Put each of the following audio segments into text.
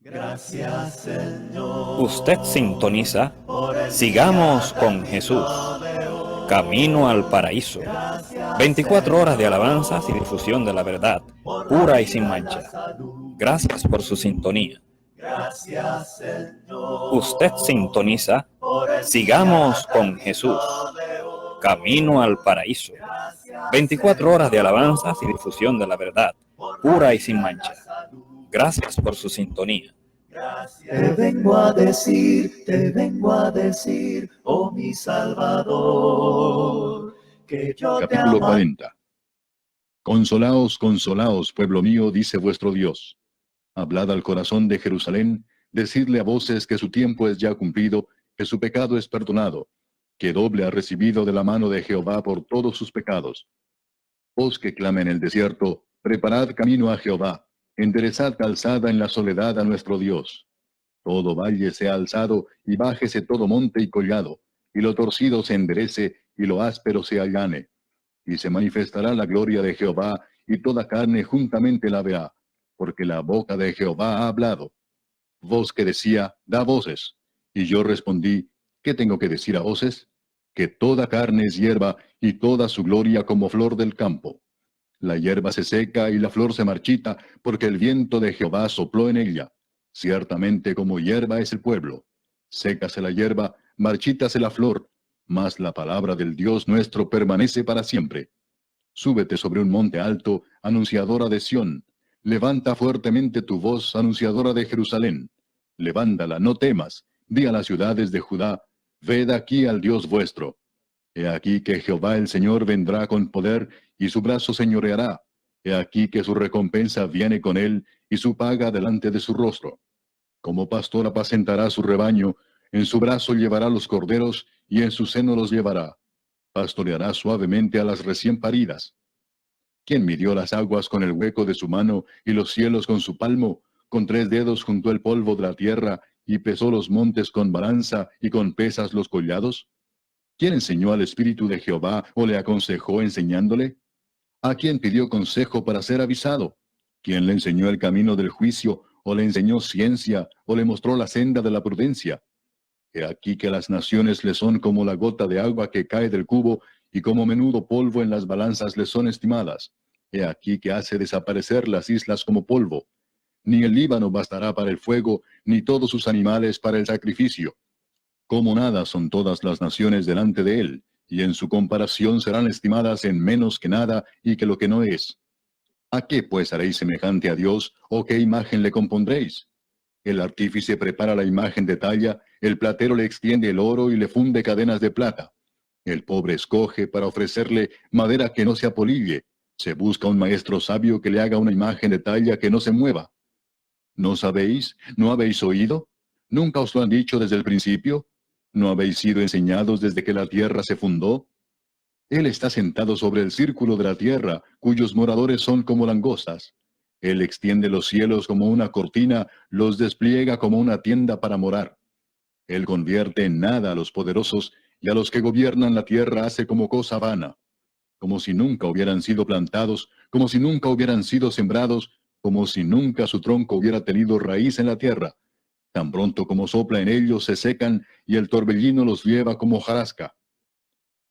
Gracias, Señor. Usted sintoniza Por el Sigamos día con bendito Jesús, de hoy. Camino al Paraíso. Gracias, 24 horas de alabanzas y Señor, difusión de la verdad, por la pura y sin vida y la mancha. salud. Gracias por su sintonía. Gracias, Usted Señor, sintoniza por el día Sigamos con Jesús, bendito de Camino al hoy. Paraíso. Gracias, 24 horas de alabanzas y Señor, difusión de la verdad, por la pura y sin vida y la mancha. salud. Gracias por su sintonía. Te vengo a decir, oh mi Salvador, que yo te Capítulo amo. 40. Consolaos, consolaos, pueblo mío, dice vuestro Dios. Hablad al corazón de Jerusalén, decidle a voces que su tiempo es ya cumplido, que su pecado es perdonado, que doble ha recibido de la mano de Jehová por todos sus pecados. Voz que clama en el desierto, preparad camino a Jehová, enderezad calzada en la soledad a nuestro Dios. Todo valle sea alzado, y bájese todo monte y collado, y lo torcido se enderece, y lo áspero se allane. Y se manifestará la gloria de Jehová, y toda carne juntamente la verá, porque la boca de Jehová ha hablado. Voz que decía, da voces. Y yo respondí, ¿qué tengo que decir a voces? Que toda carne es hierba, y toda su gloria como flor del campo. La hierba se seca y la flor se marchita, porque el viento de Jehová sopló en ella. Ciertamente como hierba es el pueblo. Sécase la hierba, marchítase la flor, mas la palabra del Dios nuestro permanece para siempre. Súbete sobre un monte alto, anunciadora de Sión. Levanta fuertemente tu voz, anunciadora de Jerusalén. Levántala, no temas. Di a las ciudades de Judá, ved aquí al Dios vuestro. He aquí que Jehová el Señor vendrá con poder, y su brazo señoreará. He aquí que su recompensa viene con él, y su paga delante de su rostro. Como pastor apacentará su rebaño, en su brazo llevará los corderos, y en su seno los llevará. Pastoreará suavemente a las recién paridas. ¿Quién midió las aguas con el hueco de su mano, y los cielos con su palmo? Con 3 dedos juntó el polvo de la tierra, y pesó los montes con balanza, y con pesas los collados. ¿Quién enseñó al Espíritu de Jehová, o le aconsejó enseñándole? ¿A quién pidió consejo para ser avisado? ¿Quién le enseñó el camino del juicio, o le enseñó ciencia, o le mostró la senda de la prudencia? He aquí que las naciones le son como la gota de agua que cae del cubo, y como menudo polvo en las balanzas le son estimadas. He aquí que hace desaparecer las islas como polvo. Ni el Líbano bastará para el fuego, ni todos sus animales para el sacrificio. Como nada son todas las naciones delante de él, y en su comparación serán estimadas en menos que nada y que lo que no es. ¿A qué pues haréis semejante a Dios, o qué imagen le compondréis? El artífice prepara la imagen de talla, el platero le extiende el oro y le funde cadenas de plata. El pobre escoge para ofrecerle madera que no se apolille. Se busca un maestro sabio que le haga una imagen de talla que no se mueva. ¿No sabéis? ¿No habéis oído? ¿Nunca os lo han dicho desde el principio? ¿No habéis sido enseñados desde que la tierra se fundó? Él está sentado sobre el círculo de la tierra, cuyos moradores son como langostas. Él extiende los cielos como una cortina, los despliega como una tienda para morar. Él convierte en nada a los poderosos, y a los que gobiernan la tierra hace como cosa vana, como si nunca hubieran sido plantados, como si nunca hubieran sido sembrados, como si nunca su tronco hubiera tenido raíz en la tierra. Tan pronto como sopla en ellos se secan, y el torbellino los lleva como hojarasca.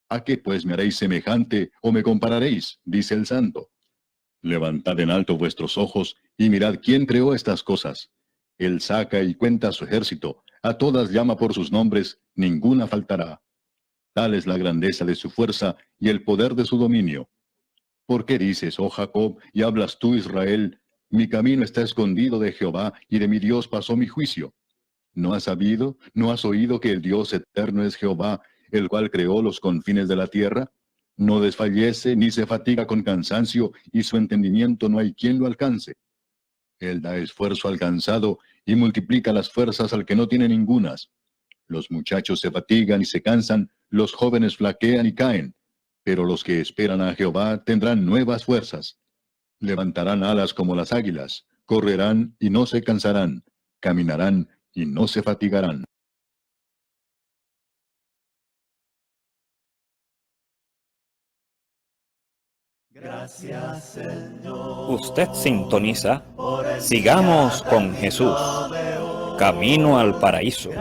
¿A qué pues me haréis semejante, o me compararéis? Dice el santo. Levantad en alto vuestros ojos, y mirad quién creó estas cosas. Él saca y cuenta su ejército, a todas llama por sus nombres, ninguna faltará. Tal es la grandeza de su fuerza, y el poder de su dominio. ¿Por qué dices, oh Jacob, y hablas tú, Israel, mi camino está escondido de Jehová, y de mi Dios pasó mi juicio? ¿No has sabido, no has oído que el Dios eterno es Jehová, el cual creó los confines de la tierra? No desfallece ni se fatiga con cansancio, y su entendimiento no hay quien lo alcance. Él da esfuerzo al cansado, y multiplica las fuerzas al que no tiene ningunas. Los muchachos se fatigan y se cansan, los jóvenes flaquean y caen. Pero los que esperan a Jehová tendrán nuevas fuerzas. Levantarán alas como las águilas, correrán y no se cansarán, caminarán y no se fatigarán. Gracias, Señor. Usted sintoniza Sigamos con Jesús, Camino al Paraíso.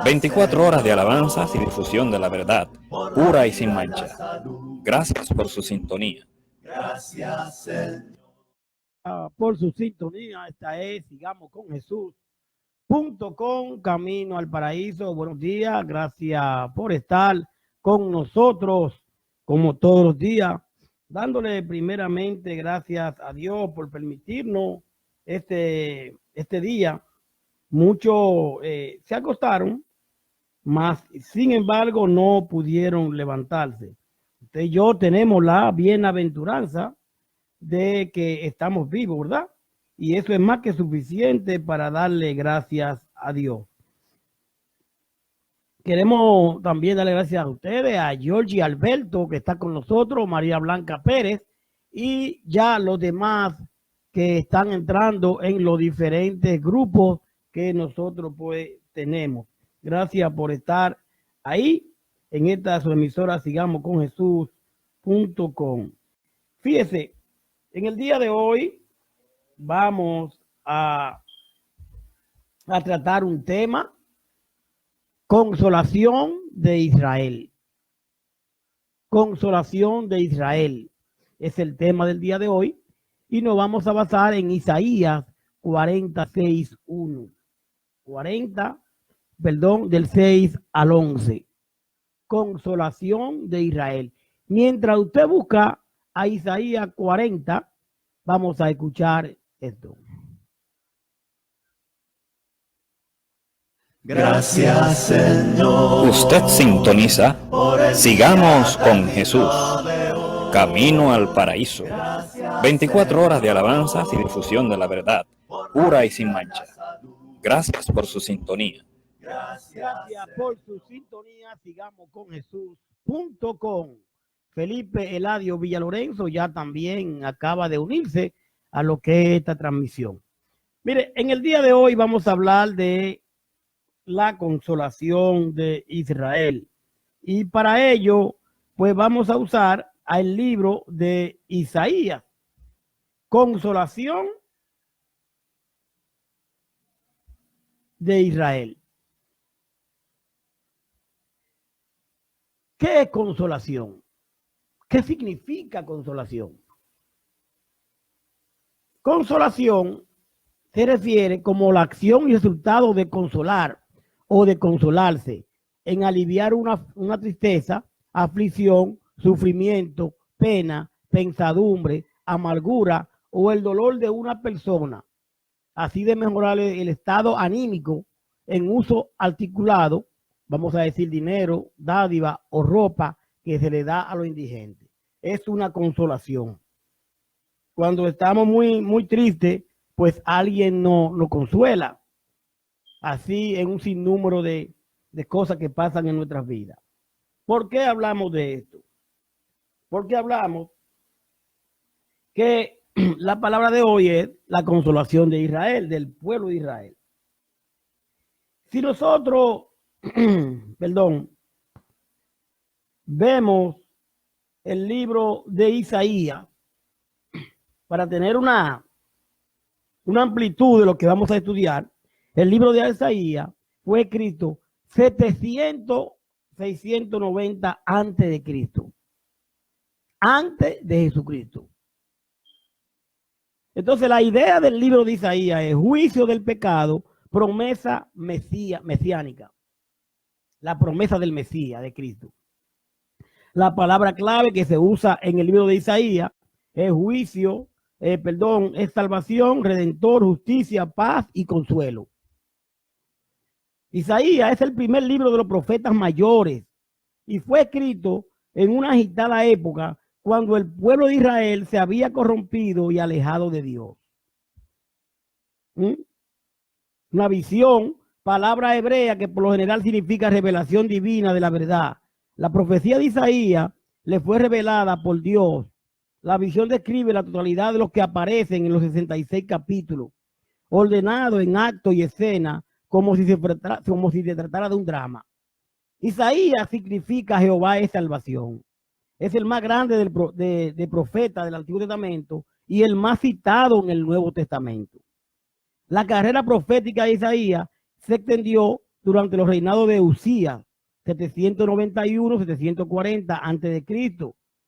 24 horas de alabanzas y difusión de la verdad, pura y sin mancha. Gracias por su sintonía. Gracias, Señor. Por su sintonía. Esta es Sigamos con Jesús.com, Camino al Paraíso. Buenos días, gracias por estar con nosotros como todos los días, dándole primeramente gracias a Dios por permitirnos este día. Muchos se acostaron, mas sin embargo no pudieron levantarse. Usted y yo tenemos la bienaventuranza de que estamos vivos, ¿verdad? Y eso es más que suficiente para darle gracias a Dios. Queremos también darle gracias a ustedes, a Georgie Alberto, que está con nosotros, María Blanca Pérez, y ya los demás que están entrando en los diferentes grupos que nosotros pues tenemos. Gracias por estar ahí en esta su emisora Sigamos con Jesús.com. Fíjese, en el día de hoy vamos a tratar un tema: consolación de Israel. Consolación de Israel es el tema del día de hoy y nos vamos a basar en Isaías 46:1. Del 6 al 11. Consolación de Israel. Mientras usted busca a Isaías 40, vamos a escuchar esto. Gracias, Señor. Usted sintoniza Sigamos con Jesús, Camino al Paraíso. 24 horas de alabanzas y difusión de la verdad, pura y sin mancha. Gracias por su sintonía. Gracias por su sintonía. Sigamos con Jesús.com. Felipe Eladio Villalorenzo ya también acaba de unirse a lo que es esta transmisión. Mire, en el día de hoy vamos a hablar de la consolación de Israel. Y para ello, pues vamos a usar el libro de Isaías. Consolación de Israel. ¿Qué es consolación? ¿Qué significa consolación? Consolación se refiere como la acción y resultado de consolar o de consolarse, en aliviar una tristeza, aflicción, sufrimiento, pena, pensadumbre, amargura o el dolor de una persona, así de mejorar el estado anímico en uso articulado, vamos a decir dinero, dádiva o ropa que se le da a los indigentes. Es una consolación. Cuando estamos muy tristes, pues alguien nos consuela. Así en un sinnúmero de cosas que pasan en nuestras vidas. ¿Por qué hablamos de esto? Porque hablamos que la palabra de hoy es la consolación de Israel, del pueblo de Israel. Si nosotros, vemos el libro de Isaías, para tener una amplitud de lo que vamos a estudiar, el libro de Isaías fue escrito 690 antes de Cristo. Antes de Jesucristo. Entonces la idea del libro de Isaías es juicio del pecado, promesa mesiánica. La promesa del Mesías, de Cristo. La palabra clave que se usa en el libro de Isaías es juicio, es salvación, redentor, justicia, paz y consuelo. Isaías es el primer libro de los profetas mayores y fue escrito en una agitada época cuando el pueblo de Israel se había corrompido y alejado de Dios. Una visión, palabra hebrea que por lo general significa revelación divina de la verdad. La profecía de Isaías le fue revelada por Dios. La visión describe la totalidad de los que aparecen en los 66 capítulos, ordenado en acto y escena, como si se tratara de un drama. Isaías significa Jehová es salvación. es el más grande de profeta del Antiguo Testamento y el más citado en el Nuevo Testamento. La carrera profética de Isaías se extendió durante los reinados de Usías, 791-740 a.C.,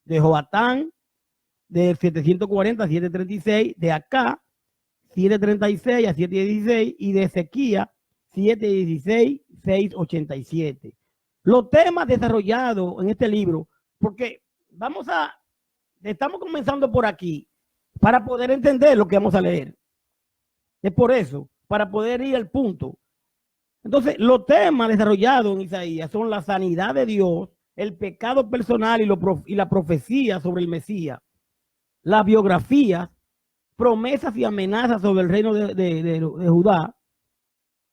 de Joatán, de 740 a 736, de Acá, 736 a 716, y de Ezequías, 716, 687. Los temas desarrollados en este libro, porque estamos comenzando por aquí para poder entender lo que vamos a leer. Es por eso, para poder ir al punto. Entonces, los temas desarrollados en Isaías son la sanidad de Dios, el pecado personal y la profecía sobre el Mesías, las biografías, promesas y amenazas sobre el reino de Judá,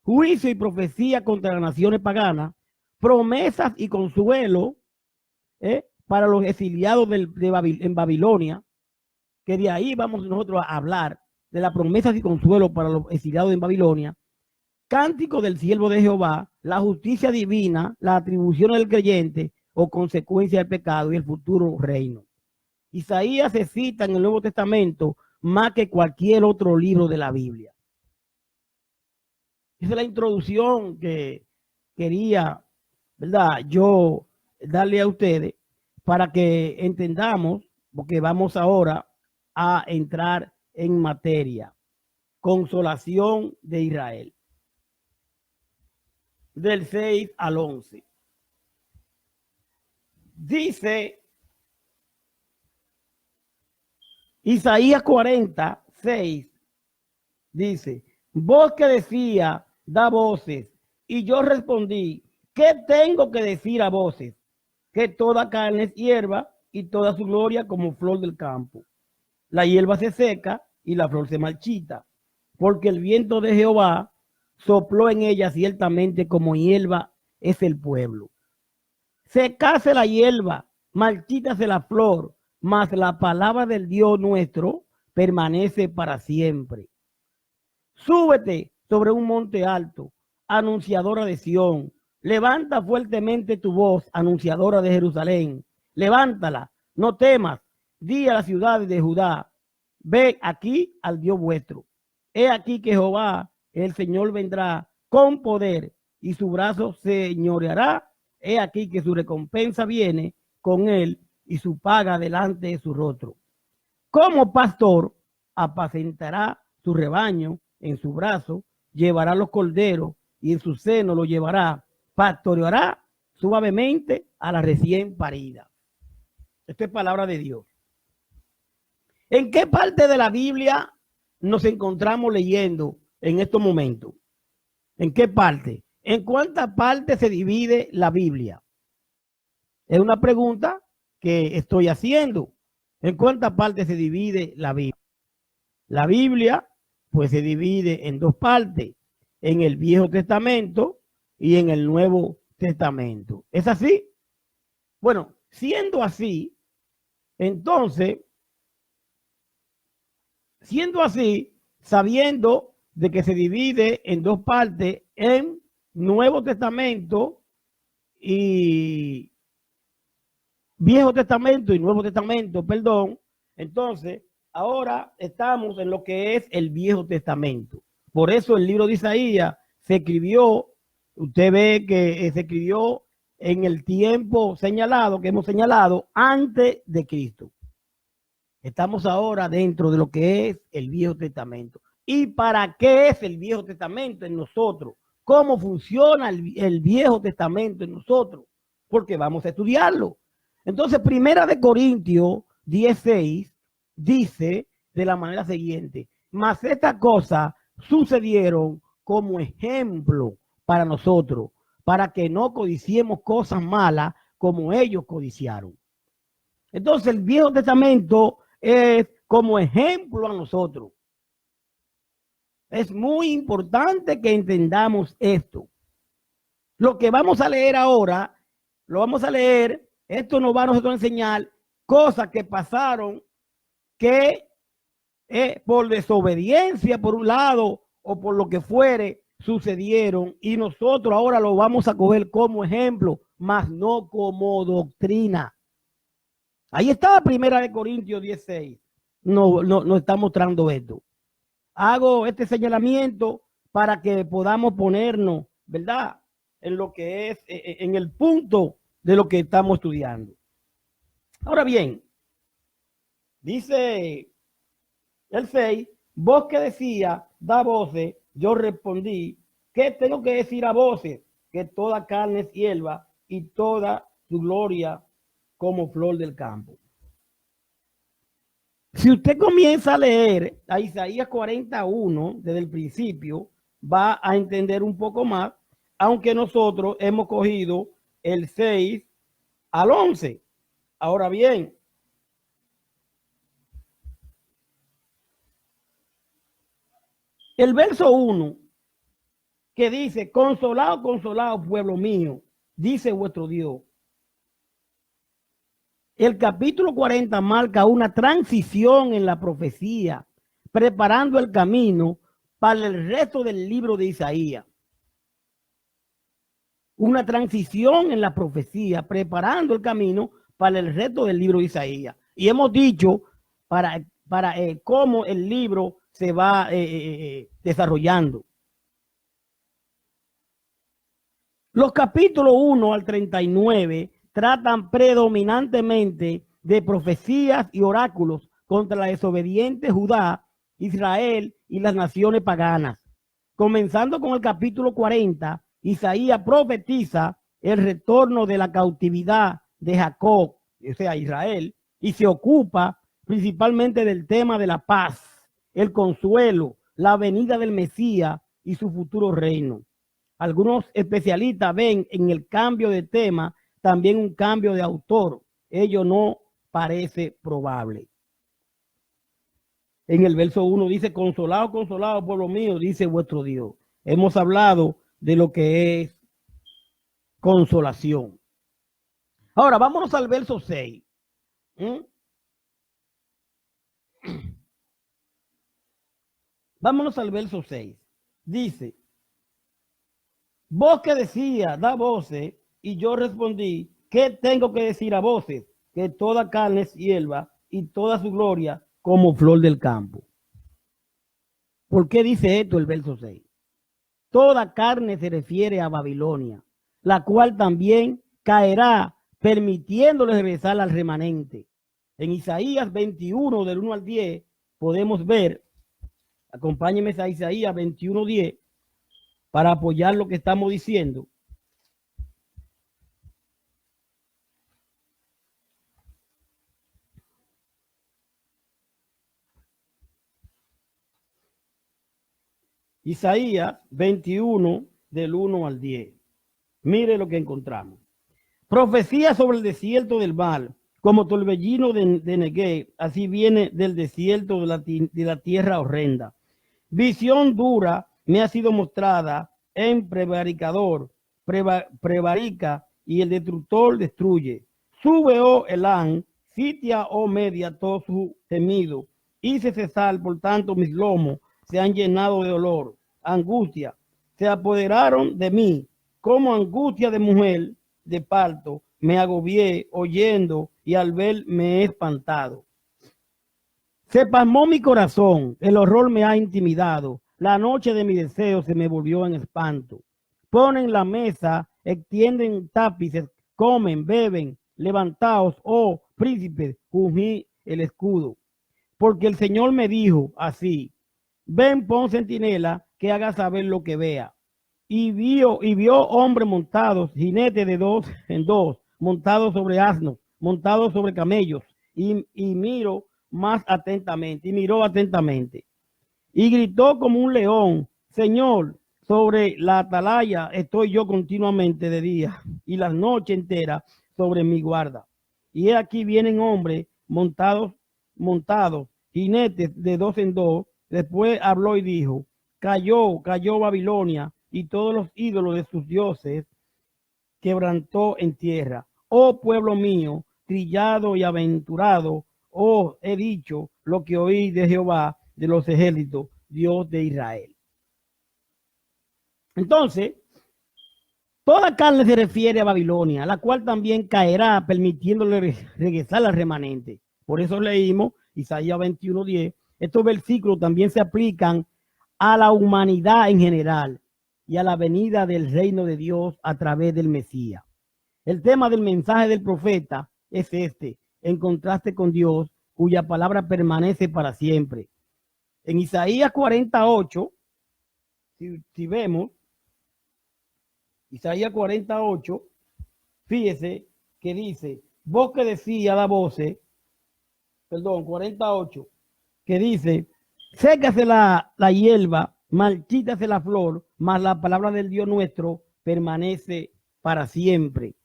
juicio y profecía contra las naciones paganas, promesas y consuelo para los exiliados en Babilonia, que de ahí vamos nosotros a hablar de las promesas y consuelo para los exiliados en Babilonia, cántico del siervo de Jehová, la justicia divina, las atribuciones del creyente o consecuencia del pecado y el futuro reino. Isaías se cita en el Nuevo Testamento más que cualquier otro libro de la Biblia. Esa es la introducción que quería, ¿verdad?, yo darle a ustedes para que entendamos, porque vamos ahora a entrar en materia. Consolación de Israel. Del 6 al 11. Dice Isaías 46, dice, voz que decía, da voces, y yo respondí, ¿qué tengo que decir a voces? Que toda carne es hierba y toda su gloria como flor del campo. La hierba se seca y la flor se marchita, porque el viento de Jehová sopló en ella ciertamente como hierba es el pueblo. Secase la hierba, marchítase la flor, mas la palabra del Dios nuestro permanece para siempre. Súbete sobre un monte alto, anunciadora de Sión. Levanta fuertemente tu voz, anunciadora de Jerusalén. Levántala, no temas. Di a las ciudades de Judá, ve aquí al Dios vuestro. He aquí que Jehová, el Señor, vendrá con poder y su brazo señoreará. He aquí que su recompensa viene con él y su paga delante de su rostro. Como pastor, apacentará su rebaño en su brazo, llevará los corderos y en su seno lo llevará, pastoreará suavemente a la recién parida. Esto es palabra de Dios. ¿En qué parte de la Biblia nos encontramos leyendo en estos momentos? ¿En qué parte? ¿En cuántas partes se divide la Biblia? Es una pregunta que estoy haciendo. ¿En cuántas partes se divide la Biblia? La Biblia, pues, se divide en dos partes, en el Viejo Testamento y en el Nuevo Testamento. ¿Es así? Bueno, siendo así, entonces, sabiendo de que se divide en dos partes, en Nuevo Testamento y Viejo Testamento y Nuevo Testamento, perdón, entonces ahora estamos en lo que es el Viejo Testamento. Por eso el libro de Isaías se escribió, usted ve que se escribió en el tiempo señalado, que hemos señalado, antes de Cristo. Estamos ahora dentro de lo que es el Viejo Testamento. ¿Y para qué es el Viejo Testamento en nosotros? ¿Cómo funciona el Viejo Testamento en nosotros? Porque vamos a estudiarlo. Entonces, Primera de Corintios 16 dice de la manera siguiente: mas estas cosas sucedieron como ejemplo para nosotros, para que no codiciemos cosas malas como ellos codiciaron. Entonces, el Viejo Testamento es como ejemplo a nosotros. Es muy importante que entendamos esto. Lo que vamos a leer ahora, lo vamos a leer, esto nos va a nosotros enseñar cosas que pasaron que por desobediencia por un lado o por lo que fuere sucedieron, y nosotros ahora lo vamos a coger como ejemplo, mas no como doctrina. Ahí está Primera de Corintios 16. No está mostrando esto. Hago este señalamiento para que podamos ponernos, ¿verdad?, en lo que es, en el punto de lo que estamos estudiando. Ahora bien, dice el 6, vos que decía, da voces, yo respondí, ¿qué tengo que decir a voces? Que toda carne es hierba y toda su gloria como flor del campo. Si usted comienza a leer a Isaías 41 desde el principio, va a entender un poco más, aunque nosotros hemos cogido el 6 al 11. Ahora bien, el verso 1 que dice, consolado, consolado, pueblo mío, dice vuestro Dios. El capítulo 40 marca una transición en la profecía, preparando el camino para el resto del libro de Isaías. Una transición en la profecía, preparando el camino para el resto del libro de Isaías. Y hemos dicho para cómo el libro se va desarrollando. Los capítulos 1 al 39 tratan predominantemente de profecías y oráculos contra la desobediente Judá, Israel y las naciones paganas. Comenzando con el capítulo 40, Isaías profetiza el retorno de la cautividad de Jacob, o sea, Israel, y se ocupa principalmente del tema de la paz, el consuelo, la venida del Mesías y su futuro reino. Algunos especialistas ven en el cambio de tema también un cambio de autor. Ello no parece probable. En el verso 1 dice, consolado, consolado, pueblo mío, dice vuestro Dios. Hemos hablado de lo que es consolación. Ahora, vámonos al verso 6. Vámonos al verso 6. Dice, vos que decía, da voces, y yo respondí, ¿qué tengo que decir a voces? Que toda carne es hierba y toda su gloria como flor del campo. ¿Por qué dice esto el verso 6? Toda carne se refiere a Babilonia, la cual también caerá, permitiéndole regresar al remanente. En Isaías 21, del 1 al 10, podemos ver, acompáñenme a Isaías 21, 10, para apoyar lo que estamos diciendo. Isaías 21, del 1 al 10. Mire lo que encontramos. Profecía sobre el desierto del mal, como torbellino de Negev, así viene del desierto de la tierra horrenda. Visión dura me ha sido mostrada en prevaricador, prevarica y el destructor destruye. Sube, oh Elán, sitia, oh Media, todo su temido. Hice cesar, por tanto, mis lomos se han llenado de dolor, angustia. Se apoderaron de mí, como angustia de mujer de parto. Me agobié oyendo y al ver me he espantado. Se pasmó mi corazón, el horror me ha intimidado. La noche de mi deseo se me volvió en espanto. Ponen la mesa, extienden tapices, comen, beben. Levantaos, oh príncipes, ungí el escudo. Porque el Señor me dijo así, ven, pon centinela, que haga saber lo que vea. Y vio hombres montados, jinetes de dos en dos, montados sobre asnos, montados sobre camellos. Y miro más atentamente, y miró atentamente. Y gritó como un león, Señor, sobre la atalaya estoy yo continuamente de día, y la noche entera sobre mi guarda. Y he aquí vienen hombres montados, jinetes de dos en dos. Después habló y dijo, cayó Babilonia, y todos los ídolos de sus dioses quebrantó en tierra. Oh pueblo mío, trillado y aventurado, oh, he dicho lo que oí de Jehová de los ejércitos, Dios de Israel. Entonces, Toda carne se refiere a Babilonia, la cual también caerá, permitiéndole regresar al remanente. Por eso leímos Isaías 21:10. Estos versículos también se aplican a la humanidad en general y a la venida del reino de Dios a través del Mesías. El tema del mensaje del profeta es este, en contraste con Dios, cuya palabra permanece para siempre. En Isaías 48, si vemos, Isaías 48, fíjese que dice, voz que decía la voz, 48, que dice, sécase la hierba, marchítase la flor, mas la palabra del Dios nuestro permanece para siempre.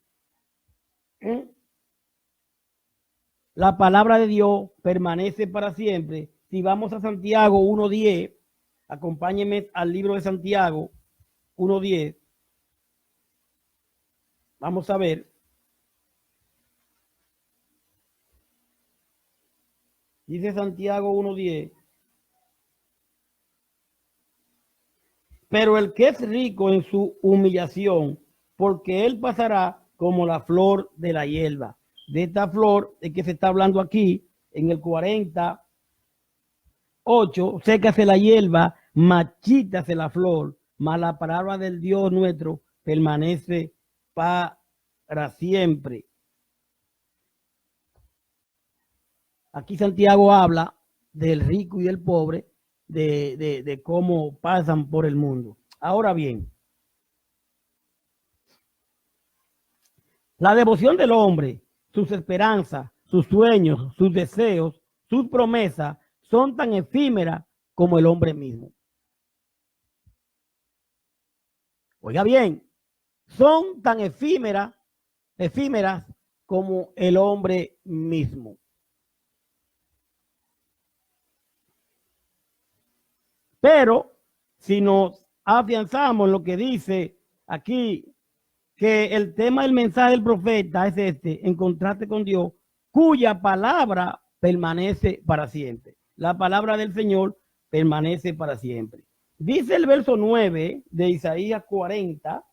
La palabra de Dios permanece para siempre. Si vamos a Santiago 1:10, acompáñenme al libro de Santiago 1:10. Vamos a ver. Dice Santiago 1:10. Pero el que es rico en su humillación, porque él pasará como la flor de la hierba. De esta flor de que se está hablando aquí, en el 48, sécase la hierba, marchítase la flor, mas la palabra del Dios nuestro permanece para siempre. Aquí Santiago habla del rico y del pobre, de cómo pasan por el mundo. Ahora bien, la devoción del hombre, sus esperanzas, sus sueños, sus deseos, sus promesas son tan efímeras como el hombre mismo. Oiga bien, son tan efímeras como el hombre mismo. Pero si nos afianzamos en lo que dice aquí, que el tema del mensaje del profeta es este, en contraste con Dios, cuya palabra permanece para siempre. La palabra del Señor permanece para siempre. Dice el verso 9 de Isaías 40,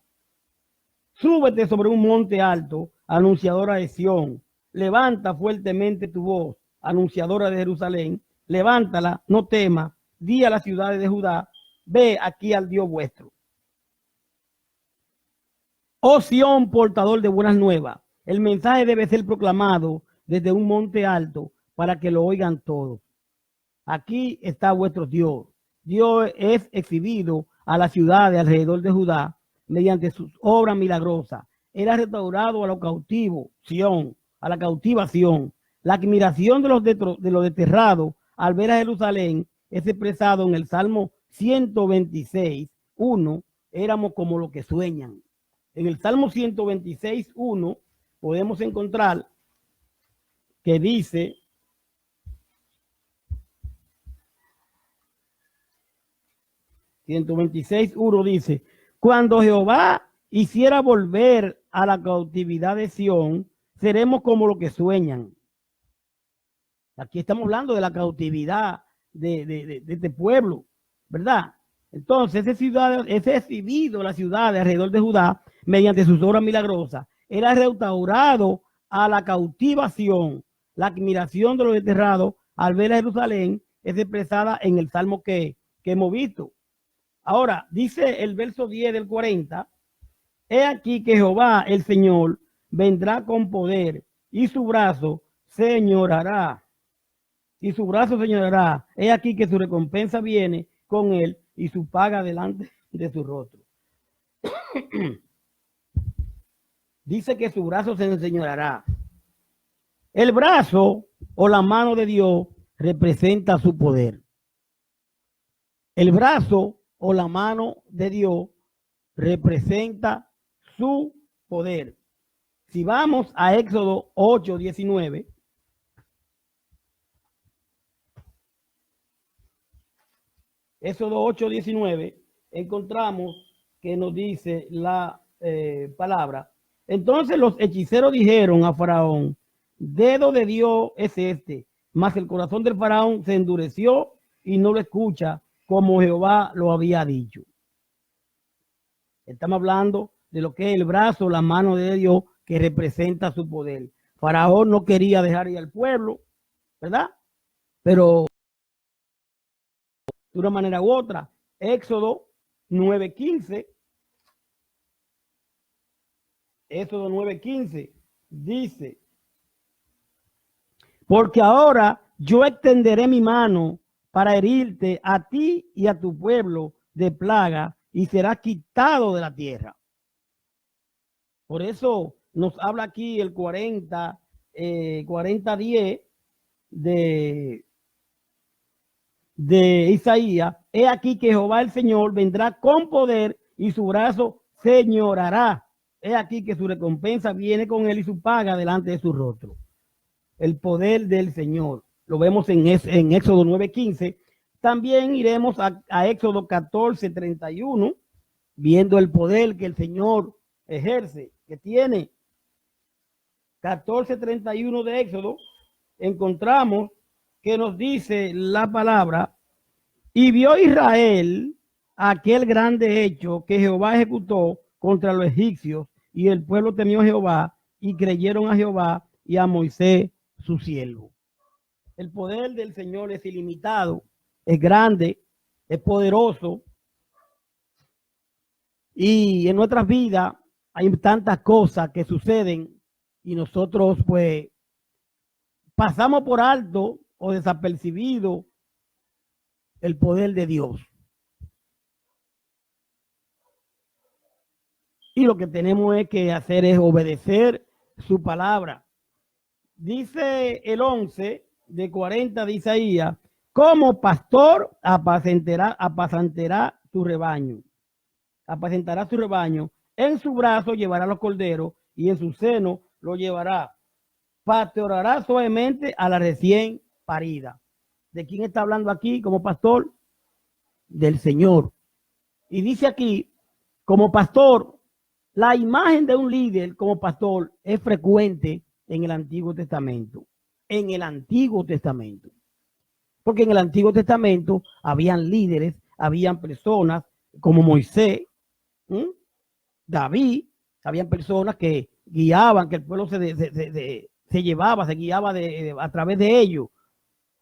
súbete sobre un monte alto, anunciadora de Sión, levanta fuertemente tu voz, anunciadora de Jerusalén, levántala, no temas, di a las ciudades de Judá, ve aquí al Dios vuestro. Oh Sión, portador de buenas nuevas, el mensaje debe ser proclamado desde un monte alto para que lo oigan todos. Aquí está vuestro Dios. Dios es exhibido a las ciudades alrededor de Judá mediante sus obras milagrosas. Era restaurado a los cautivos, Sión, a la cautiva Sión. La admiración de los desterrados al ver a Jerusalén es expresado en el Salmo 126:1. Éramos como los que sueñan. En el Salmo 126:1 podemos encontrar que dice, dice, cuando Jehová hiciera volver a la cautividad de Sión, seremos como los que sueñan. Aquí estamos hablando de la cautividad de este pueblo, ¿verdad? Entonces, ese exhibido la ciudad de alrededor de Judá, mediante sus obras milagrosas, era restaurado a la cautivación. La admiración de los desterrados al ver a Jerusalén es expresada en el Salmo que hemos visto. Ahora, dice el verso 10 del 40, he aquí que Jehová, el Señor, vendrá con poder y su brazo señorará. Y su brazo señorará. He aquí que su recompensa viene con él y su paga delante de su rostro. Dice que su brazo se enseñoreará. El brazo o la mano de Dios representa su poder. El brazo o la mano de Dios representa su poder. Si vamos a Éxodo 8:19, Éxodo 8:19, encontramos que nos dice la palabra. Entonces los hechiceros dijeron a Faraón, dedo de Dios es este, mas el corazón del Faraón se endureció y no lo escucha como Jehová lo había dicho. Estamos hablando de lo que es el brazo, la mano de Dios que representa su poder. Faraón no quería dejar ir al pueblo, ¿verdad? Pero de una manera u otra, Éxodo 9:15, Éxodo 9:15 dice, porque ahora yo extenderé mi mano para herirte a ti y a tu pueblo de plaga y serás quitado de la tierra. Por eso nos habla aquí el 40:10 de Isaías. He aquí que Jehová el Señor vendrá con poder y su brazo señorará. He aquí que su recompensa viene con él y su paga delante de su rostro. El poder del Señor. Lo vemos en Éxodo 9:15. También iremos a Éxodo 14:31, viendo el poder que el Señor ejerce, que tiene. 14:31 de Éxodo, encontramos que nos dice la palabra, y vio Israel aquel grande hecho que Jehová ejecutó contra los egipcios, y el pueblo temió a Jehová, y creyeron a Jehová y a Moisés su siervo. El poder del Señor es ilimitado, es grande, es poderoso, y en nuestras vidas hay tantas cosas que suceden y nosotros pues pasamos por alto o desapercibido el poder de Dios. Y lo que tenemos que hacer es obedecer su palabra. Dice el 11 de 40 de Isaías, como pastor apacentará su rebaño. Apacentará su rebaño. En su brazo llevará los corderos y en su seno lo llevará. Pastoreará suavemente a la recién parida. ¿De quién está hablando aquí como pastor? Del Señor. Y dice aquí, como pastor, la imagen de un líder como pastor es frecuente en el Antiguo Testamento. En el Antiguo Testamento. Porque en el Antiguo Testamento habían líderes, habían personas como Moisés, David, habían personas que guiaban, que el pueblo se guiaba a través de ellos.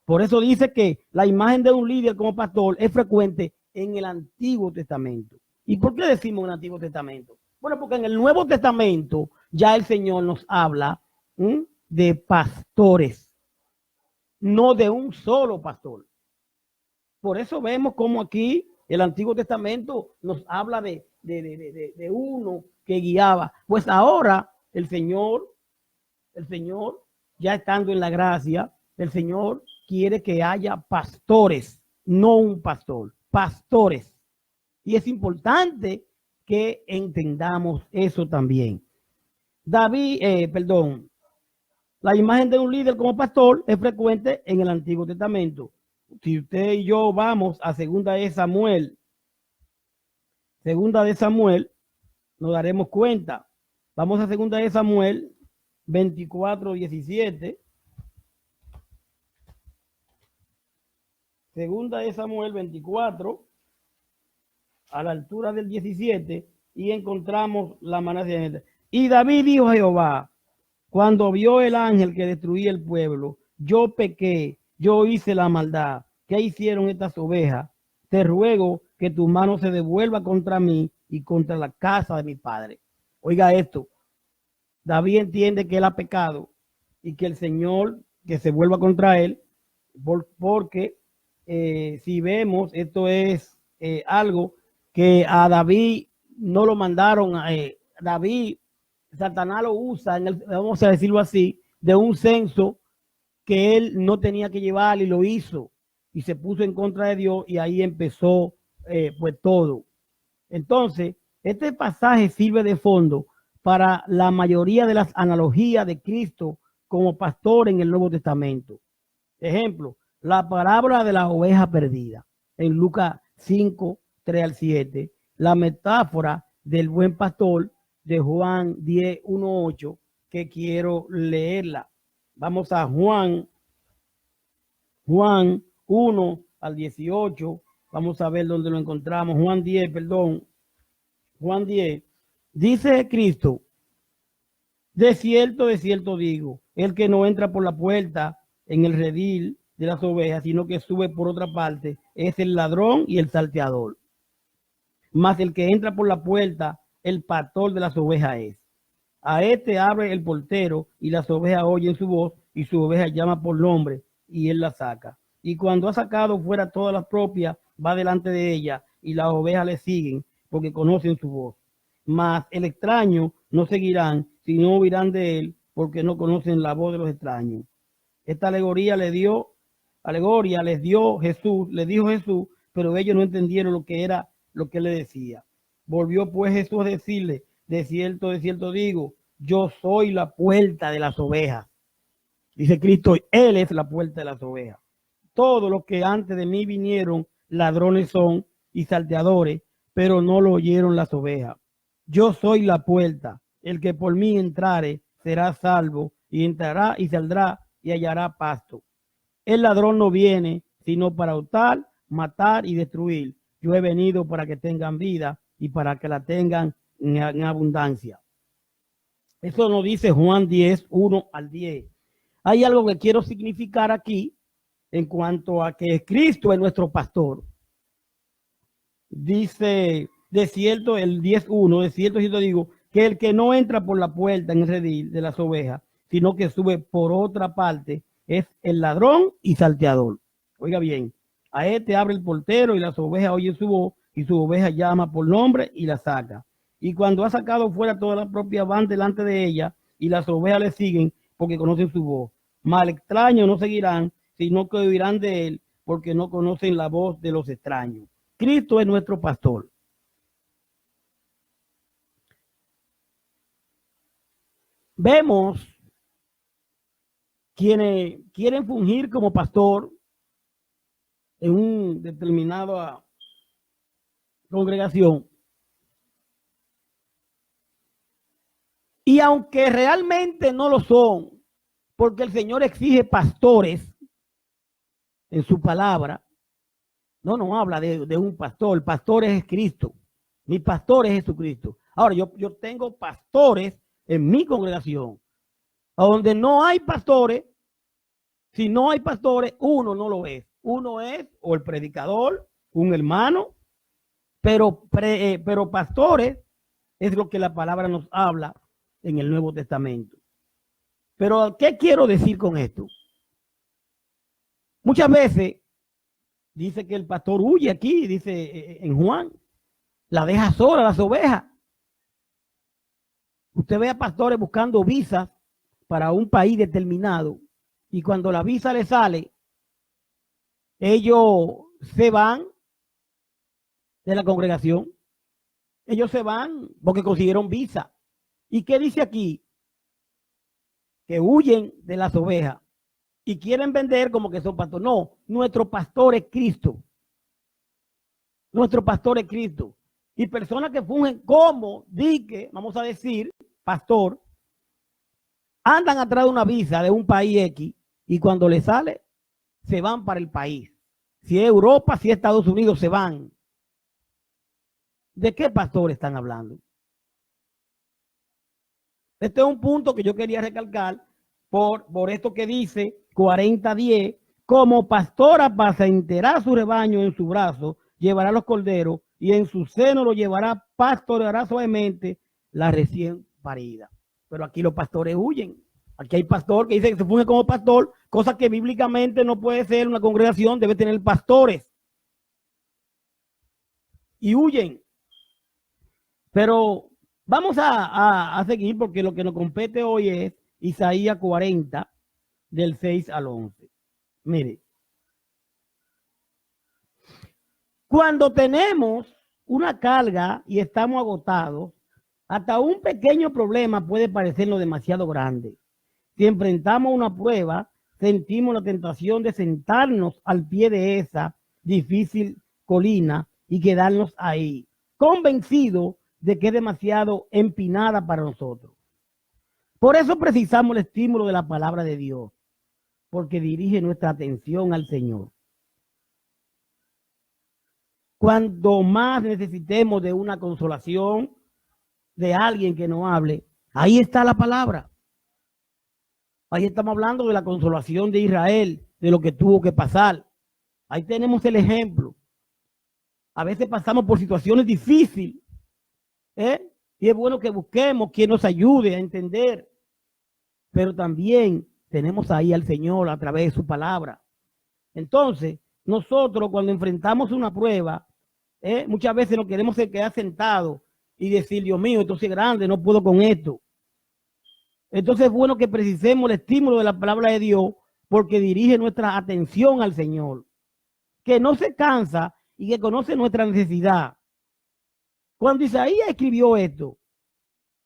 Por eso dice que la imagen de un líder como pastor es frecuente en el Antiguo Testamento. ¿Y por qué decimos en el Antiguo Testamento? Bueno, porque en el Nuevo Testamento ya el Señor nos habla de pastores, no de un solo pastor. Por eso vemos como aquí el Antiguo Testamento nos habla de uno que guiaba. Pues ahora el Señor, ya estando en la gracia, el Señor quiere que haya pastores, no un pastor, pastores. Y es importante que entendamos eso también. La imagen de un líder como pastor es frecuente en el Antiguo Testamento. Si usted y yo vamos a segunda de Samuel, nos daremos cuenta. Vamos a segunda de Samuel 24:17. Segunda de Samuel 24, a la altura del 17, y encontramos la manera siguiente. Y David dijo a Jehová, cuando vio el ángel que destruía el pueblo, yo pequé, yo hice la maldad. ¿Qué hicieron estas ovejas? Te ruego que tu mano se devuelva contra mí y contra la casa de mi padre. Oiga esto, David entiende que él ha pecado y que el Señor que se vuelva contra él, porque si vemos, esto es algo que a David no lo mandaron. David, Satanás lo usa, vamos a decirlo así, de un censo que él no tenía que llevar y lo hizo y se puso en contra de Dios y ahí empezó pues todo. Entonces, este pasaje sirve de fondo para la mayoría de las analogías de Cristo como pastor en el Nuevo Testamento. Ejemplo, la parábola de la oveja perdida en Lucas 5:3-7, la metáfora del buen pastor de Juan 10:1-8, que quiero leerla. Vamos a Juan 1:18, vamos a ver dónde lo encontramos. Juan 10, Dice Cristo, de cierto digo, el que no entra por la puerta en el redil de las ovejas, sino que sube por otra parte, es el ladrón y el salteador. Mas el que entra por la puerta, el pastor de las ovejas es. A este abre el portero y las ovejas oyen su voz y su oveja llama por nombre y él la saca. Y cuando ha sacado fuera todas las propias, va delante de ella y las ovejas le siguen porque conocen su voz. Mas el extraño no seguirán, sino oirán de él porque no conocen la voz de los extraños. Esta alegoría les dio Jesús, pero ellos no entendieron lo que era lo que le decía. Volvió pues Jesús a decirle, de cierto digo, yo soy la puerta de las ovejas. Dice Cristo, Él es la puerta de las ovejas. Todos los que antes de mí vinieron, ladrones son y salteadores, pero no lo oyeron las ovejas. Yo soy la puerta. El que por mí entrare será salvo, y entrará y saldrá y hallará pasto. El ladrón no viene sino para hurtar, matar y destruir. Yo he venido para que tengan vida y para que la tengan en abundancia. Eso nos dice Juan 10, 1 al 10. Hay algo que quiero significar aquí en cuanto a que Cristo es nuestro pastor. Dice, de cierto, el 10:1, de cierto digo, que el que no entra por la puerta en el redil de las ovejas, sino que sube por otra parte, es el ladrón y salteador. Oiga bien, a este abre el portero y las ovejas oyen su voz y su oveja llama por nombre y la saca. Y cuando ha sacado fuera todas las propias van delante de ella y las ovejas le siguen porque conocen su voz. Mal extraño no seguirán, sino que oirán de él porque no conocen la voz de los extraños. Cristo es nuestro pastor. Vemos quienes quieren fungir como pastor en un determinado congregación. Y aunque realmente no lo son, porque el Señor exige pastores en su palabra, no habla de un pastor. El pastor es Cristo. Mi pastor es Jesucristo. Ahora, yo tengo pastores en mi congregación. A donde no hay pastores, si no hay pastores, uno no lo es. Uno es o el predicador, un hermano, pero pastores es lo que la palabra nos habla en el Nuevo Testamento. Pero, ¿qué quiero decir con esto? Muchas veces dice que el pastor huye aquí, dice en Juan, la deja sola las ovejas. Usted ve a pastores buscando visas para un país determinado y cuando la visa le sale, ellos se van de la congregación. Ellos se van porque consiguieron visa. ¿Y qué dice aquí? Que huyen de las ovejas y quieren vender como que son pastores. No, nuestro pastor es Cristo. Nuestro pastor es Cristo. Y personas que fungen como dique, vamos a decir, pastor, andan atrás de una visa de un país X y cuando les sale, se van para el país. Si es Europa, si es Estados Unidos, se van. ¿De qué pastor están hablando? Este es un punto que yo quería recalcar por esto que dice 40:10. Como pastor apacentará su rebaño en su brazo, llevará los corderos y en su seno lo llevará, pastoreará suavemente la recién parida. Pero aquí los pastores huyen. Aquí hay pastor que dice que se funge como pastor, cosa que bíblicamente no puede ser. Una congregación debe tener pastores. Y huyen. Pero vamos a seguir porque lo que nos compete hoy es Isaías 40, del 6 al 11. Mire. Cuando tenemos una carga y estamos agotados, hasta un pequeño problema puede parecernos demasiado grande. Si enfrentamos una prueba, sentimos la tentación de sentarnos al pie de esa difícil colina y quedarnos ahí, convencidos de que es demasiado empinada para nosotros. Por eso precisamos el estímulo de la palabra de Dios, porque dirige nuestra atención al Señor. Cuando más necesitemos de una consolación, de alguien que nos hable, ahí está la palabra. Ahí estamos hablando de la consolación de Israel, de lo que tuvo que pasar. Ahí tenemos el ejemplo. A veces pasamos por situaciones difíciles, ¿eh? Y es bueno que busquemos quien nos ayude a entender. Pero también tenemos ahí al Señor a través de su palabra. Entonces, nosotros cuando enfrentamos una prueba, muchas veces nos queremos quedar sentados y decir, Dios mío, esto es grande, no puedo con esto. Entonces es bueno que precisemos el estímulo de la palabra de Dios porque dirige nuestra atención al Señor, que no se cansa y que conoce nuestra necesidad. Cuando Isaías escribió esto,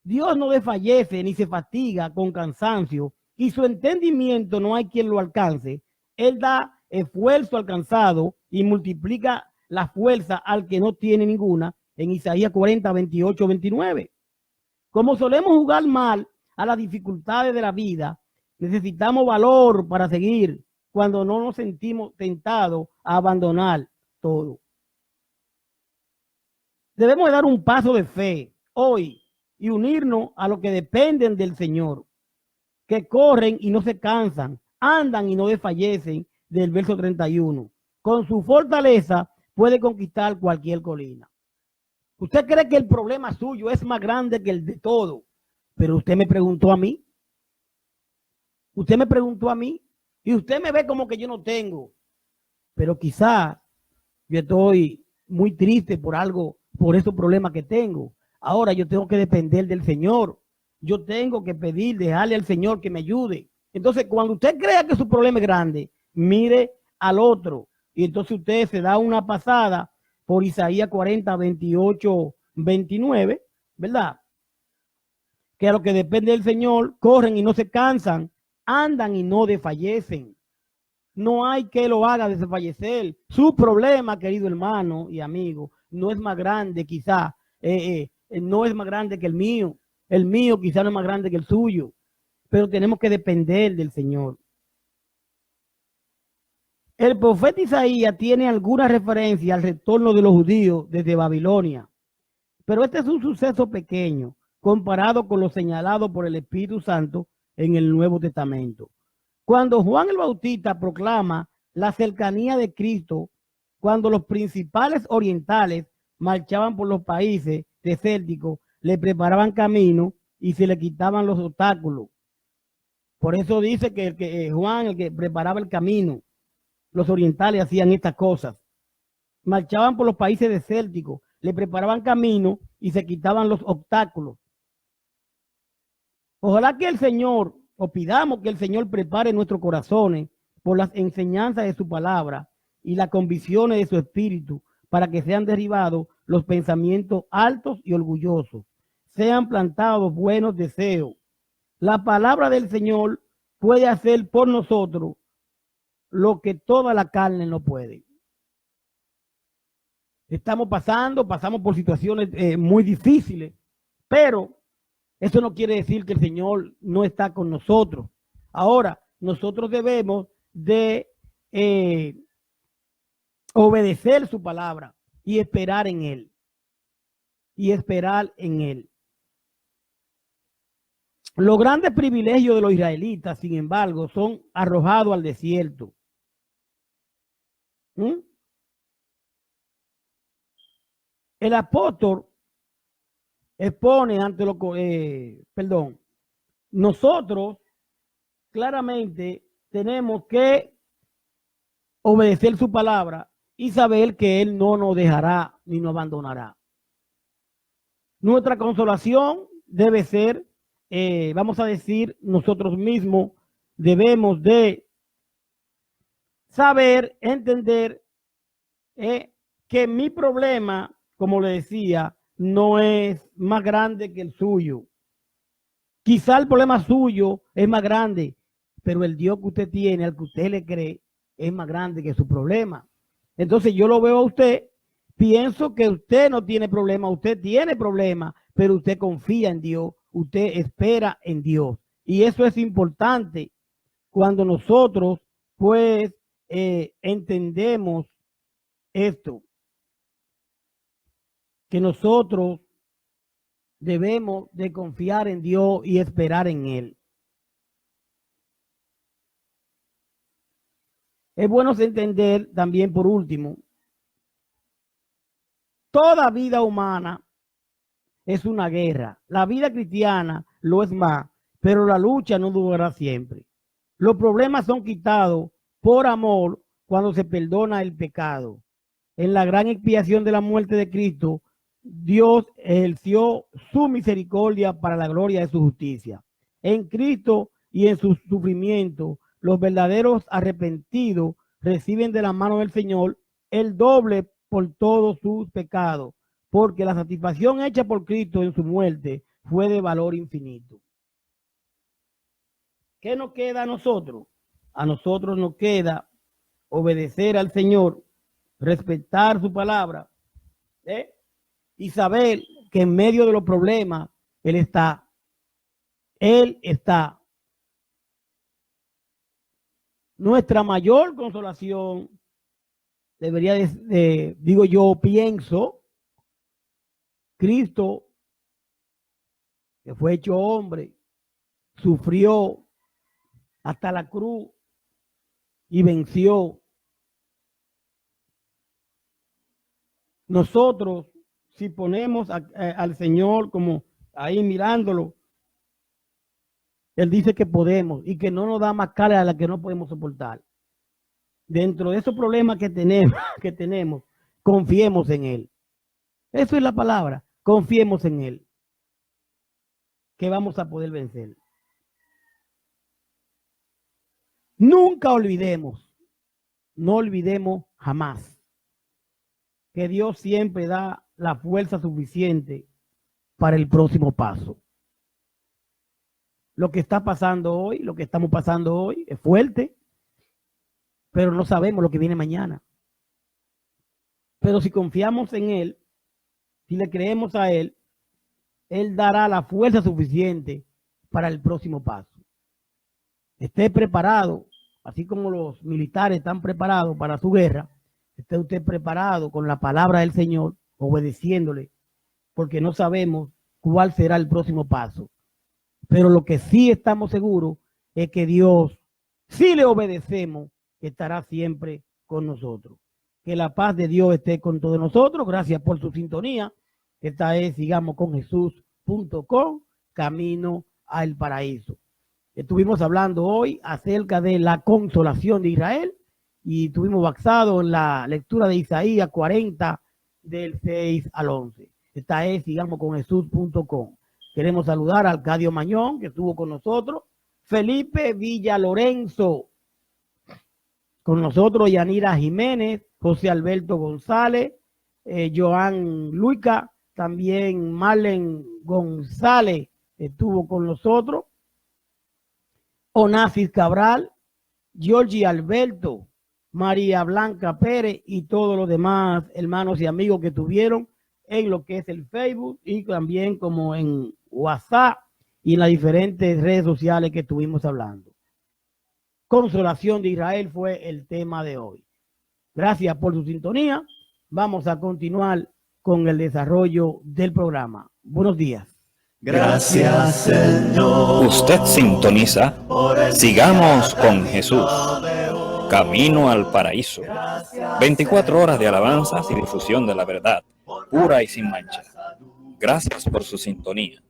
Dios no desfallece ni se fatiga con cansancio y su entendimiento no hay quien lo alcance. Él da esfuerzo al cansado y multiplica la fuerza al que no tiene ninguna, en Isaías 40, 28, 29. Como solemos jugar mal a las dificultades de la vida, necesitamos valor para seguir cuando no nos sentimos tentados a abandonar todo. Debemos dar un paso de fe hoy y unirnos a los que dependen del Señor, que corren y no se cansan, andan y no desfallecen, del verso 31. Con su fortaleza puede conquistar cualquier colina. Usted cree que el problema suyo es más grande que el de todo, pero usted me preguntó a mí. Usted me preguntó a mí y usted me ve como que yo no tengo, pero quizás yo estoy muy triste por algo, por esos problemas que tengo. Ahora yo tengo que depender del Señor. Yo tengo que pedir, dejarle al Señor que me ayude. Entonces, cuando usted crea que su problema es grande, mire al otro. Y entonces usted se da una pasada por Isaías 40, 28, 29, ¿verdad? Que a lo que depende del Señor, corren y no se cansan, andan y no desfallecen. No hay que lo haga desfallecer. Su problema, querido hermano y amigo, no es más grande quizá, no es más grande que el mío. El mío quizá no es más grande que el suyo, pero tenemos que depender del Señor. El profeta Isaías tiene alguna referencia al retorno de los judíos desde Babilonia, pero este es un suceso pequeño comparado con lo señalado por el Espíritu Santo en el Nuevo Testamento. Cuando Juan el Bautista proclama la cercanía de Cristo, cuando los principales orientales marchaban por los países desérticos, le preparaban camino y se le quitaban los obstáculos. Por eso dice que Juan, el que preparaba el camino, los orientales hacían estas cosas. Marchaban por los países desérticos, le preparaban camino y se quitaban los obstáculos. Ojalá que el Señor, o pidamos que el Señor prepare nuestros corazones por las enseñanzas de su palabra y las convicciones de su espíritu para que sean derribados los pensamientos altos y orgullosos, sean plantados buenos deseos. La palabra del Señor puede hacer por nosotros lo que toda la carne no puede. Pasamos por situaciones muy difíciles, pero eso no quiere decir que el Señor no está con nosotros. Ahora, nosotros debemos de obedecer su palabra y esperar en Él. Y esperar en Él. Los grandes privilegios de los israelitas, sin embargo, son arrojados al desierto. El apóstol expone ante lo nosotros claramente tenemos que obedecer su palabra y saber que Él no nos dejará ni nos abandonará. Nuestra consolación debe ser, vamos a decir, nosotros mismos debemos de saber, entender que mi problema, como le decía, no es más grande que el suyo. Quizá el problema suyo es más grande, pero el Dios que usted tiene, al que usted le cree, es más grande que su problema. Entonces yo lo veo a usted, pienso que usted no tiene problema, usted tiene problema, pero usted confía en Dios, usted espera en Dios. Y eso es importante cuando nosotros, pues, entendemos esto. Que nosotros debemos de confiar en Dios y esperar en Él. Es bueno entender también, por último, toda vida humana es una guerra. La vida cristiana lo es más, pero la lucha no durará siempre. Los problemas son quitados por amor cuando se perdona el pecado. En la gran expiación de la muerte de Cristo, Dios ejerció su misericordia para la gloria de su justicia. En Cristo y en su sufrimiento, los verdaderos arrepentidos reciben de la mano del Señor el doble por todos sus pecados, porque la satisfacción hecha por Cristo en su muerte fue de valor infinito. ¿Qué nos queda a nosotros? A nosotros nos queda obedecer al Señor, respetar su palabra, y saber que en medio de los problemas Él está. Él está. Nuestra mayor consolación debería digo yo, pienso, Cristo, que fue hecho hombre, sufrió hasta la cruz y venció. Nosotros, si ponemos al Señor como ahí mirándolo, Él dice que podemos y que no nos da más carga a la que no podemos soportar. Dentro de esos problemas que tenemos, confiemos en Él. Eso es la palabra, confiemos en Él, que vamos a poder vencer. Nunca olvidemos, no olvidemos jamás, que Dios siempre da la fuerza suficiente para el próximo paso. Lo que está pasando hoy, lo que estamos pasando hoy es fuerte, pero no sabemos lo que viene mañana. Pero si confiamos en Él, si le creemos a Él, Él dará la fuerza suficiente para el próximo paso. Esté preparado, así como los militares están preparados para su guerra, esté usted preparado con la palabra del Señor, obedeciéndole, porque no sabemos cuál será el próximo paso. Pero lo que sí estamos seguros es que Dios, si le obedecemos, estará siempre con nosotros. Que la paz de Dios esté con todos nosotros. Gracias por su sintonía. Esta es sigamosconjesús.com, camino al paraíso. Estuvimos hablando hoy acerca de la consolación de Israel y estuvimos basados en la lectura de Isaías 40 del 6 al 11. Esta es sigamosconjesús.com. Queremos saludar a Arcadio Mañón, que estuvo con nosotros, Felipe Villalorenzo, con nosotros Yanira Jiménez, José Alberto González, Joan Luica, también Marlen González estuvo con nosotros, Onassis Cabral, Georgie Alberto, María Blanca Pérez y todos los demás hermanos y amigos que tuvieron en lo que es el Facebook y también como en WhatsApp y en las diferentes redes sociales que estuvimos hablando. Consolación de Israel fue el tema de hoy. Gracias por su sintonía. Vamos a continuar con el desarrollo del programa. Buenos días. Gracias, Señor. Usted sintoniza Sigamos con Jesús, camino al paraíso. 24 horas de alabanzas y difusión de la verdad, pura y sin mancha. Gracias por su sintonía.